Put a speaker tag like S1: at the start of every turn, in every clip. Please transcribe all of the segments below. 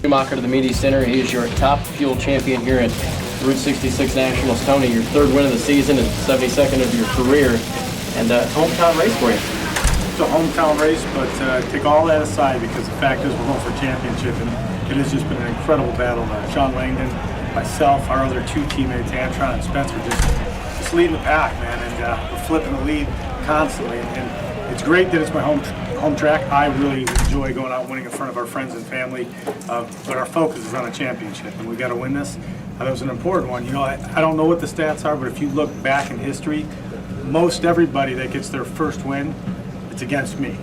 S1: Schumacher to the Media Center. He is your top fuel champion here at Route 66 Nationals. Tony, your third win of the season and 72nd of your career, and hometown race for you.
S2: It's a hometown race, but take all that aside because the fact is we're going for a championship, and it has just been an incredible battle. Sean Langdon, myself, our other two teammates, Antron and Spencer, just leading the pack, man, and we're flipping the lead constantly. And it's great that it's my home track. I really enjoy going out and winning in front of our friends and family, but our focus is on a championship, and we got to win this. That was an important one. You know, I don't know what the stats are, but if you look back in history, most everybody that gets their first win, it's against me.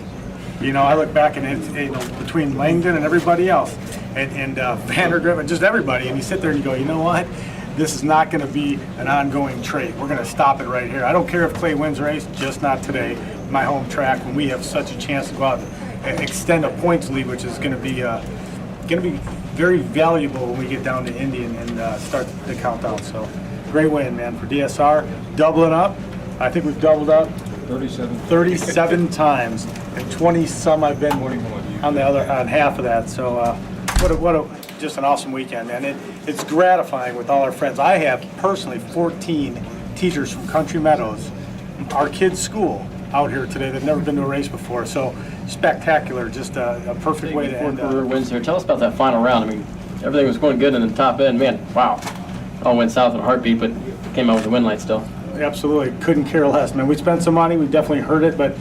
S2: You know, I look back and it's, you know, between Langdon and everybody else, and Vandergriff and just everybody, and you sit there and you go, you know what? This is not going to be an ongoing trait. We're going to stop it right here. I don't care if Clay wins the race, just not today. My home track, when we have such a chance to go out and extend a points lead, which is going to be very valuable when we get down to Indy and start the countdown. So, great win, man, for DSR. Doubling up. I think we've doubled up 37 times, and 20 some I've been on half of that. So just an awesome weekend, man. It's gratifying with all our friends. I have personally 14 teachers from Country Meadows, our kids' school, out here today that've never been to a race before. So spectacular, just a perfect way to end up.
S1: Career wins here. Tell us about that final round. I mean, everything was going good in the top end. Man, wow. All went south in a heartbeat, but came out with the win light still.
S2: Absolutely, couldn't care less, man. We spent some money, we definitely heard it, but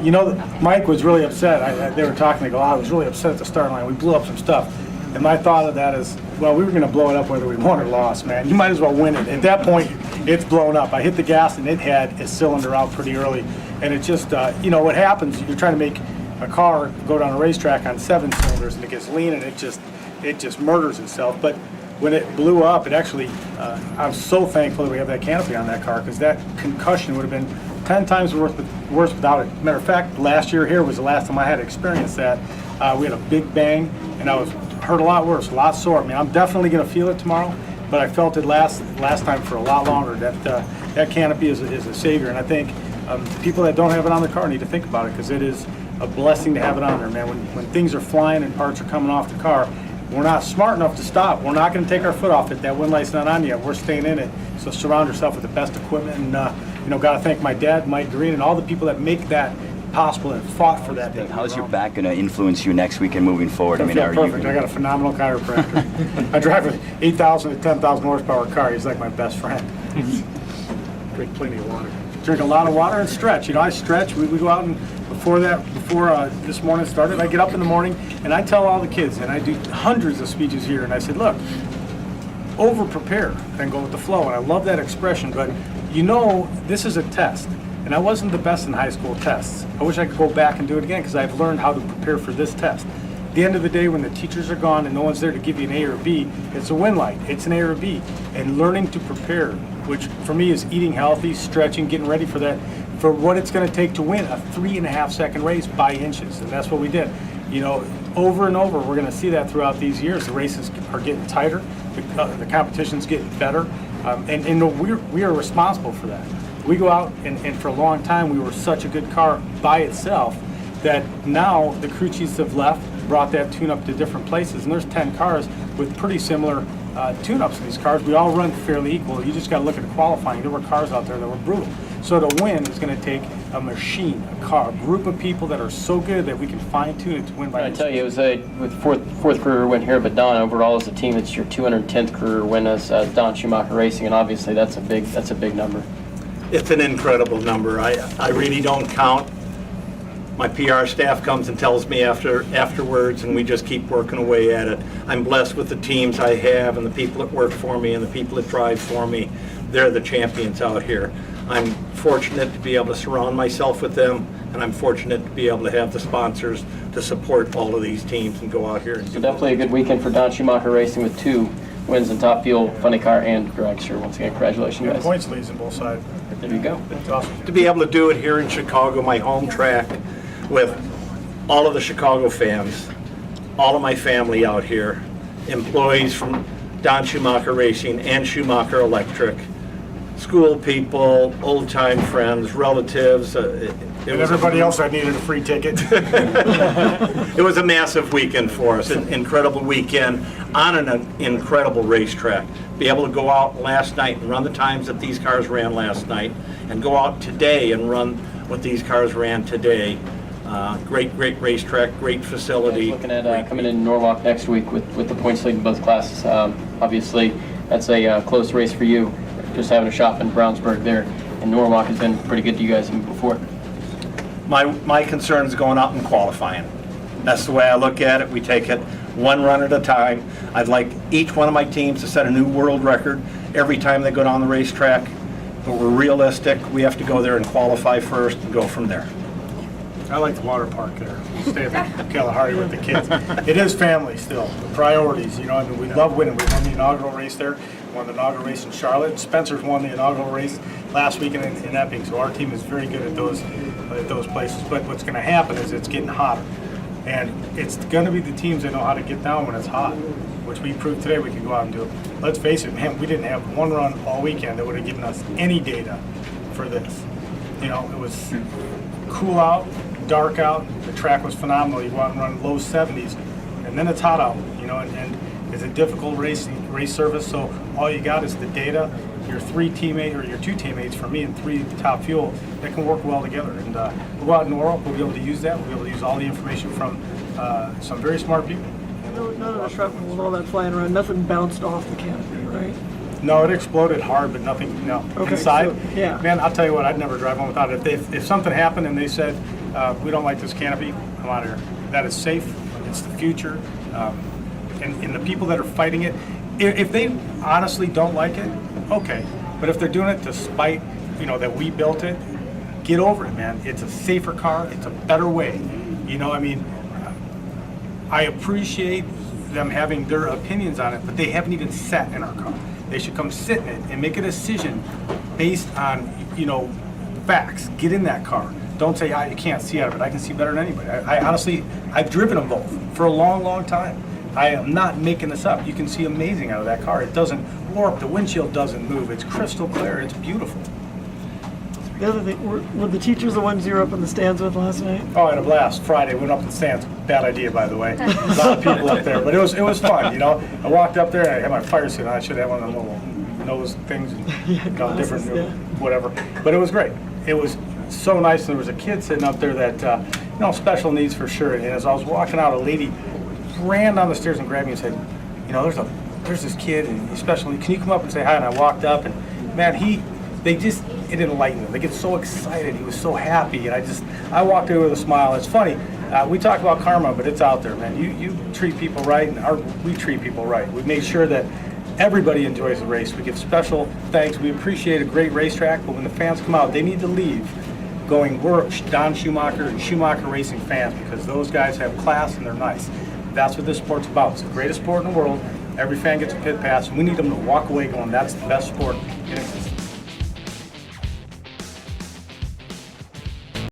S2: you know, Mike was really upset. They were talking, they go, I was really upset at the start line. We blew up some stuff. And my thought of that is, well, we were going to blow it up whether we won or lost, man. You might as well win it. At that point, it's blown up. I hit the gas and it had a cylinder out pretty early. And it just, you know, what happens, you're trying to make a car go down a racetrack on 7 cylinders and it gets lean and it just murders itself. But when it blew up, it actually, I'm so thankful that we have that canopy on that car, because that concussion would have been 10 times worse without it. Matter of fact, last year here was the last time I had experienced that. We had a big bang, and I was hurt a lot worse, a lot sore. I mean, I'm definitely going to feel it tomorrow, but I felt it last time for a lot longer. That canopy is a savior, and I think people that don't have it on their car need to think about it, because it is a blessing to have it on there, man. When things are flying and parts are coming off the car, we're not smart enough to stop. We're not going to take our foot off it. That wind light's not on yet. We're staying in it. So surround yourself with the best equipment, and you know, got to thank my dad, Mike Green, and all the people that make that possible and fought for that.
S3: How's your back going to influence you next week and moving forward?
S2: I mean, perfect. I got a phenomenal chiropractor. I drive an 8,000 to 10,000 horsepower car. He's like my best friend. Drink plenty of water. Drink a lot of water and stretch. You know, I stretch. We go out, and before this morning started, I get up in the morning and I tell all the kids, and I do hundreds of speeches here, and I said, look, over prepare and go with the flow. And I love that expression, but you know, this is a test. And I wasn't the best in high school tests. I wish I could go back and do it again, because I've learned how to prepare for this test. At the end of the day, when the teachers are gone and no one's there to give you an A or a B, it's a win light. It's an A or a B. And learning to prepare, which for me is eating healthy, stretching, getting ready for that, for what it's going to take to win a 3.5 second race by inches. And that's what we did. You know, over and over, we're going to see that throughout these years. The races are getting tighter, the competition's getting better, and we are responsible for that. We go out, and for a long time, we were such a good car by itself that now the crew chiefs have left, brought that tune-up to different places, and there's 10 cars with pretty similar tune-ups in these cars. We all run fairly equal. You just got to look at the qualifying. There were cars out there that were brutal. So to win is going to take a machine, a car, a group of people that are so good that we can fine-tune it to win by.
S1: I tell you, it was with fourth career win here, but Don, overall as a team, it's your 210th career win as Don Schumacher Racing, and obviously that's a big number.
S4: It's an incredible number. I really don't count. My PR staff comes and tells me afterwards, and we just keep working away at it. I'm blessed with the teams I have and the people that work for me and the people that drive for me. They're the champions out here. I'm fortunate to be able to surround myself with them, and I'm fortunate to be able to have the sponsors to support all of these teams and go out here. And
S1: so definitely a good weekend for Don Schumacher Racing with 2 wins in Top Fuel, Funny Car, and Dragster. Once again, congratulations, guys.
S2: Points leads on both sides.
S1: There you go.
S2: It's awesome.
S4: To be able to do it here in Chicago, my home track, with all of the Chicago fans, all of my family out here, employees from Don Schumacher Racing and Schumacher Electric, school people, old-time friends, relatives.
S2: And everybody else that needed a free ticket.
S4: It was a massive weekend for us, an incredible weekend on an incredible racetrack. Be able to go out last night and run the times that these cars ran last night, and go out today and run what these cars ran today. Great racetrack, great facility.
S1: Looking at coming in Norwalk next week with the points lead in both classes. Obviously, that's a close race for you. Just having a shop in Brownsburg there, and Norwalk has been pretty good to you guys even before.
S4: My concern is going out and qualifying. That's the way I look at it. We take it one run at a time. I'd like each one of my teams to set a new world record every time they go down the racetrack, but we're realistic. We have to go there and qualify first and go from there.
S2: I like the water park there. Stay at the Kalahari with the kids. It is family still. The priorities, you know, I mean, we love winning. We won the inaugural race there, won the inaugural race in Charlotte. Spencer's won the inaugural race last weekend in Epping, so our team is very good at those places. But what's going to happen is it's getting hotter. And it's going to be the teams that know how to get down when it's hot, which we proved today we could go out and do. Let's face it, man, we didn't have one run all weekend that would have given us any data for this. You know, it was cool out, dark out, the track was phenomenal. You want to run low 70s, and then it's hot out, you know, and it's a difficult race surface, so all you got is the data, your two teammates for me, and 3 top fuel that can work well together. And we'll go out in Norwalk, we'll be able to use that, we'll be able to use all the information from some very smart people.
S5: None of the shrapnel with all that flying around, nothing bounced off the canopy, right?
S2: No, it exploded hard, but nothing, no.
S5: Okay,
S2: Inside,
S5: so, yeah.
S2: Man, I'll tell you what, I'd never drive one without it. If something happened and they said, we don't like this canopy, I'm out of here. That is safe, it's the future, and the people that are fighting it, if they honestly don't like it, okay. But if they're doing it to spite, you know, that we built it, get over it, man. It's a safer car, it's a better way. You know, I mean, I appreciate them having their opinions on it, but they haven't even sat in our car. They should come sit in it and make a decision based on, you know, facts. Get in that car. Don't say, you can't see out of it. I can see better than anybody. I honestly, I've driven them both for a long, long time. I am not making this up. You can see amazing out of that car. It doesn't warp. The windshield doesn't move. It's crystal clear. It's beautiful.
S5: The other thing, were the teachers the ones you were up in the stands with last night?
S2: Oh, I had a blast. Friday, went up in the stands. Bad idea, by the way. A lot of people up there, but it was fun, you know. I walked up there and I had my fire suit on. I should have one of them little nose things and got different, whatever. But it was great. It was so nice. There was a kid sitting up there that, you know, special needs for sure. And as I was walking out, a lady ran down the stairs and grabbed me and said, you know, there's this kid and he's special needs. Can you come up and say hi? And I walked up and, man, it enlightened him. They get so excited. He was so happy, and I walked away with a smile. It's funny. We talk about karma, but it's out there, man. You treat people right, and we treat people right. We made sure that everybody enjoys the race. We give special thanks. We appreciate a great racetrack, but when the fans come out, they need to leave going, we're Don Schumacher and Schumacher Racing fans, because those guys have class and they're nice. That's what this sport's about. It's the greatest sport in the world. Every fan gets a pit pass, and we need them to walk away going, that's the best sport in existence.